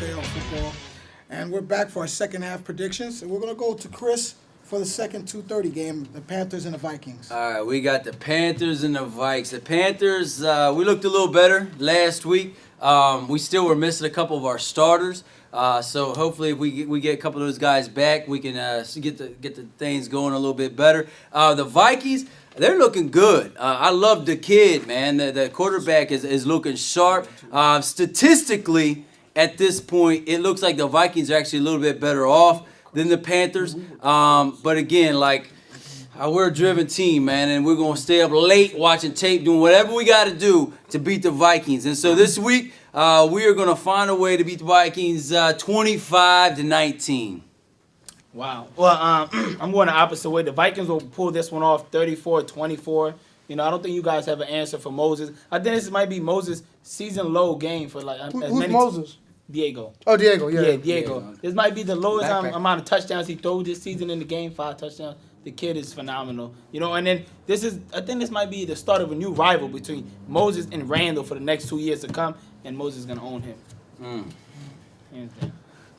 Timoteo Football, and we're back for our second half predictions. And we're going to go to Chris for the second 2:30 game, the Panthers and the Vikings. All right, we got the Panthers and the Vikes. The Panthers, we looked a little better last week. We still were missing a couple of our starters. So hopefully if we get a couple of those guys back, we can get the things going a little bit better. The Vikings, they're looking good. I love the kid, man. The quarterback is looking sharp. Statistically, at this point, it looks like the Vikings are actually a little bit better off than the Panthers. But again, we're a driven team, man, and we're going to stay up late watching tape, doing whatever we got to do to beat the Vikings. And so this week, we are going to find a way to beat the Vikings 25-19. Wow. Well, I'm going the opposite way. The Vikings will pull this one off 34-24. You know, I don't think you guys have an answer for Moses. I think this might be Moses' season low game for Who's Moses? Diego. Oh, Diego, yeah. Yeah, Diego. This might be the lowest amount of touchdowns he threw this season in the game, 5 touchdowns. The kid is phenomenal. You know, and then I think this might be the start of a new rival between Moses and Randall for the next 2 years to come, and Moses is going to own him.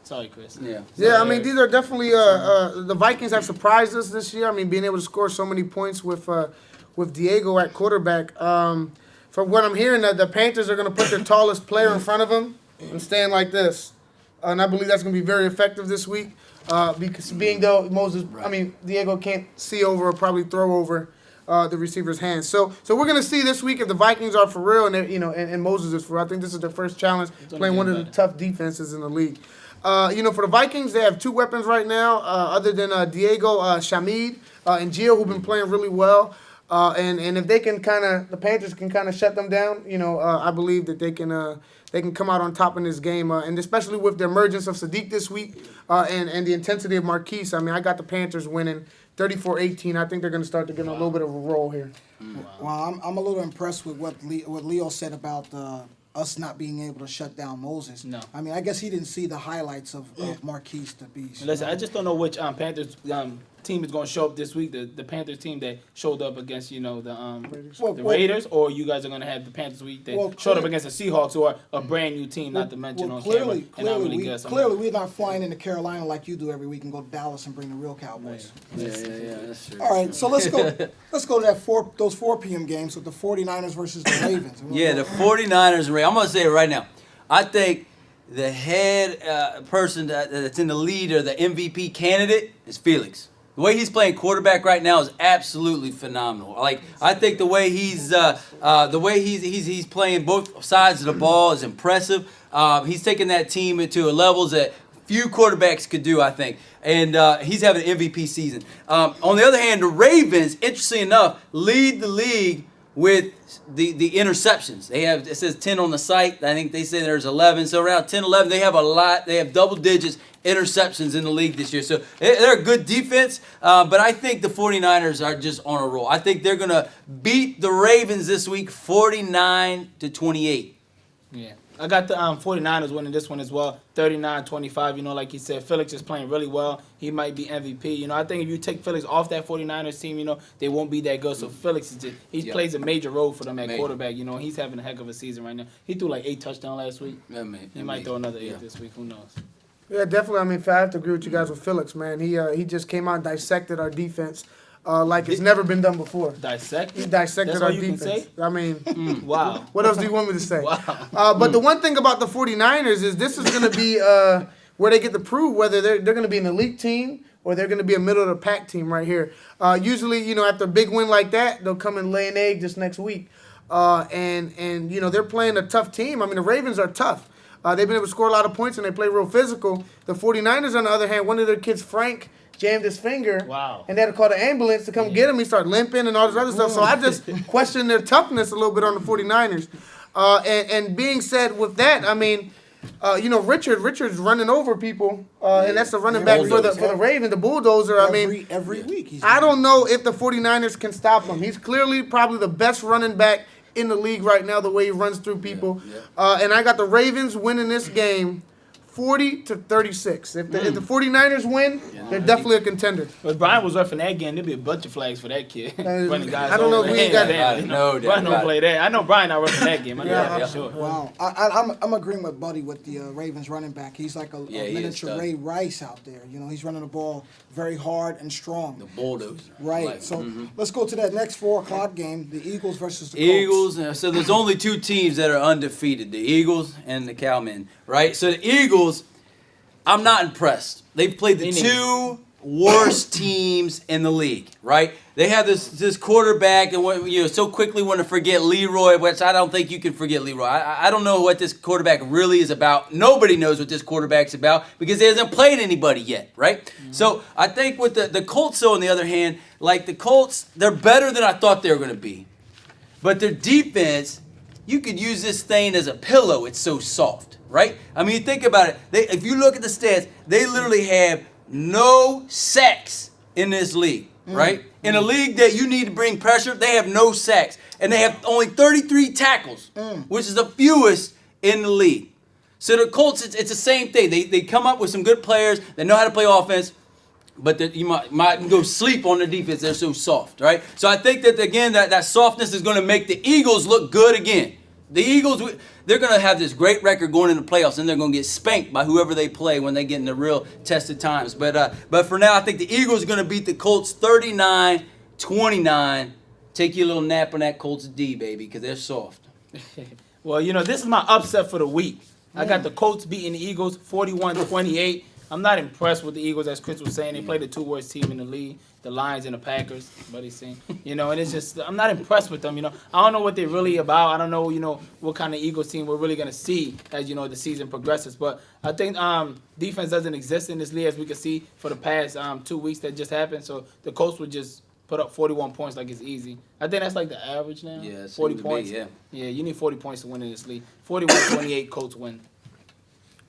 Sorry, Chris. Yeah, I mean, these are definitely the Vikings have surprised us this year. I mean, being able to score so many points with Diego at quarterback. From what I'm hearing, the Panthers are going to put their tallest player in front of him and stand like this. And I believe that's going to be very effective this week. Because Diego can't see over or probably throw over the receiver's hands. So we're going to see this week if the Vikings are for real and Moses is for real. I think this is their first challenge playing one of the tough defenses in the league. For the Vikings, they have 2 weapons right now other than Diego, Shamid, and Gio, who've been playing really well. And if they can the Panthers can kind of shut them down, I believe that they can come out on top in this game. And especially with the emergence of Sadiq this week and the intensity of Marquise, I mean, I got the Panthers winning 34-18. I think they're going to start to get a little bit of a roll here. Well, I'm a little impressed with what Leo said about us not being able to shut down Moses. No. I mean, I guess he didn't see the highlights of Marquise the Beast. Listen, I just don't know which Panthers team is going to show up this week. The Panthers team that showed up against the Raiders, or you guys are going to have the Panthers week that showed up against the Seahawks, who are a brand new team, not to mention on camera. Clearly, we're not flying into Carolina like you do every week and go to Dallas and bring the real Cowboys. Yeah, that's true. All right, so let's go to those 4 p.m. games with the 49ers versus the Ravens. Yeah, the 49ers and Ravens. I'm going to say it right now. I think the head person that's in the lead or the MVP candidate is Felix. The way he's playing quarterback right now is absolutely phenomenal. I think the way he's playing both sides of the ball is impressive. He's taking that team into levels that few quarterbacks could do, I think. And he's having an MVP season. On the other hand, the Ravens, interestingly enough, lead the league with the interceptions. It says 10 on the site. I think they say there's 11. So around 10, 11, they have a lot. They have double digits interceptions in the league this year. So they're a good defense, but I think the 49ers are just on a roll. I think they're going to beat the Ravens this week 49-28. Yeah. I got the 49ers winning this one as well, 39-25. Like he said, Felix is playing really well. He might be MVP. I think if you take Felix off that 49ers team, they won't be that good. So Felix plays a major role for them at quarterback. He's having a heck of a season right now. He threw 8 touchdowns last week. He might throw another 8 this week. Who knows? Yeah, definitely. I mean, I have to agree with you guys with Felix, man. He just came out and dissected our defense. Like it's never been done before. Dissect? He dissected our defense. Can say? I mean, wow. What else do you want me to say? Wow. But the one thing about the 49ers is this is going to be where they get to prove whether they're going to be an elite team or they're going to be a middle-of-the-pack team right here. Usually, after a big win like that, they'll come and lay an egg just next week. And they're playing a tough team. I mean, the Ravens are tough. They've been able to score a lot of points, and they play real physical. The 49ers, on the other hand, one of their kids, Frank, jammed his finger. Wow. And they had to call the ambulance to come get him. He started limping and all this other stuff. So I just question their toughness a little bit on the 49ers. And being said with that, I mean, Richard's running over people, and that's the running back for the Ravens, the bulldozer. Every week. I don't know if the 49ers can stop him. He's clearly probably the best running back in the league right now, the way he runs through people. And I got the Ravens winning this game 40-36. If the 49ers win, They're definitely a contender. If Brian was refereeing that game, there'd be a bunch of flags for that kid. Running guys I don't know over if the we got hand. it. No doubt Brian about don't it. play that. I know Brian not refereeing that game. I know that Yeah. for sure. Wow, I'm agreeing with Buddy with the Ravens running back. He's like a Yeah, he is miniature tough. Ray Rice out there. You know, he's running the ball very hard and strong. The bulldozer. Right. Like, So let's go to that next 4 o'clock game: the Eagles versus the Colts. Eagles. So there's only 2 teams that are undefeated: the Eagles and the Cowmen. Right. So the Eagles, I'm not impressed. They've played the Me neither. 2 worst teams in the league. Right. They have this quarterback and so quickly want to forget Leroy, which I don't think you can forget Leroy. I don't know what this quarterback really is about. Nobody knows what this quarterback's about because he hasn't played anybody yet, right? Mm-hmm. So I think with the Colts, though, on the other hand, like the Colts, they're better than I thought they were going to be. But their defense, you could use this thing as a pillow. It's so soft, right? I mean, think about it. If you look at the stats, they literally have no sacks in this league, right? In a league that you need to bring pressure, they have no sacks. And they have only 33 tackles, which is the fewest in the league. So the Colts, it's the same thing. They come up with some good players that know how to play offense, but you might go sleep on the defense. They're so soft, right? So I think that, again, that softness is going to make the Eagles look good again. The Eagles, they're going to have this great record going into the playoffs, and they're going to get spanked by whoever they play when they get in the real tested times. But for now, I think the Eagles are going to beat the Colts 39-29. Take you a little nap on that Colts D, baby, because they're soft. Well, this is my upset for the week. I got the Colts beating the Eagles 41-28. I'm not impressed with the Eagles, as Chris was saying. They played the 2 worst team in the league, the Lions and the Packers. Buddy's saying, and it's just I'm not impressed with them. I don't know what they're really about. I don't know, what kind of Eagles team we're really gonna see as the season progresses. But I think defense doesn't exist in this league, as we can see for the past 2 weeks that just happened. So the Colts would just put up 41 points like it's easy. I think that's like the average now. Yeah, it 40 seems to be, points. yeah. Yeah, you need 40 points to win in this league. 41-28, Colts win.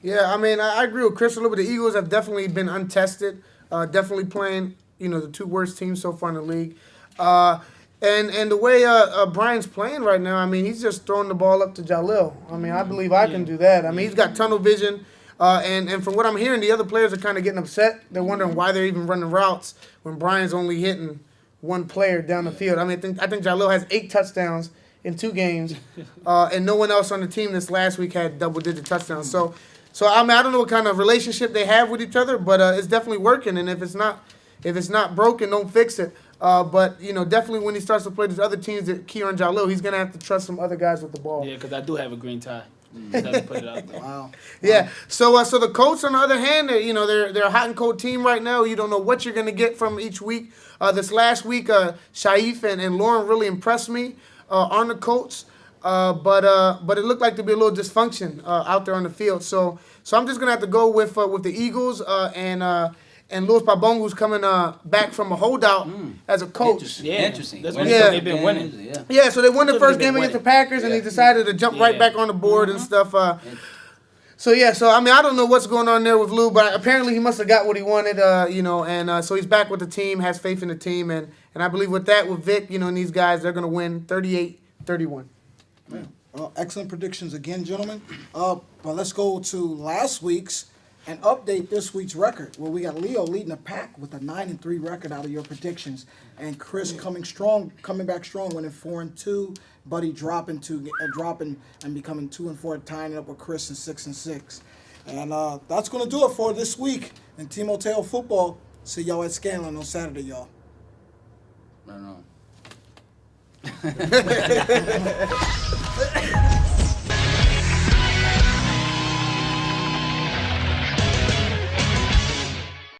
Yeah, I mean, I agree with Chris a little bit. The Eagles have definitely been untested, definitely playing, the 2 worst teams so far in the league. And the way Brian's playing right now, I mean, he's just throwing the ball up to Jalil. I mean, I believe I can do that. I mean, he's got tunnel vision. And from what I'm hearing, the other players are kind of getting upset. They're wondering why they're even running routes when Brian's only hitting one player down the field. I mean, I think Jalil has 8 touchdowns in 2 games, and no one else on the team this last week had double-digit touchdowns. So I mean, I don't know what kind of relationship they have with each other, but it's definitely working. And if it's not broken, don't fix it. But definitely when he starts to play these other teams that key on Jalil, he's gonna have to trust some other guys with the ball. Yeah, because I do have a green tie. Just have to put it out there. Wow. Yeah. So the Colts, on the other hand, they're a hot and cold team right now. You don't know what you're gonna get from each week. This last week, Shaif and Lauren really impressed me on the Colts. But it looked like to be a little dysfunction out there on the field. So I'm just gonna have to go with the Eagles and Louis Pabong, who's coming back from a holdout as a coach. Interesting. That's Winning what some they've been games, winning. Yeah. Yeah, so they won the Should've first been game against the winning. Packers, and he decided to jump right back on the board and stuff. So I mean, I don't know what's going on there with Lou, but apparently he must have got what he wanted, and so he's back with the team, has faith in the team, and I believe with that, with Vic, and these guys, they're gonna win 38-31. Yeah. Well, excellent predictions again, gentlemen. But let's go to last week's and update this week's record. Well, we got Leo leading the pack with a 9-3 record out of your predictions, and Chris coming back strong, winning 4-2. Buddy dropping and becoming 2-4, tying it up with Chris in 6-6. And that's gonna do it for this week in Timoteo football. See y'all at Scanlon on Saturday, y'all. I don't know.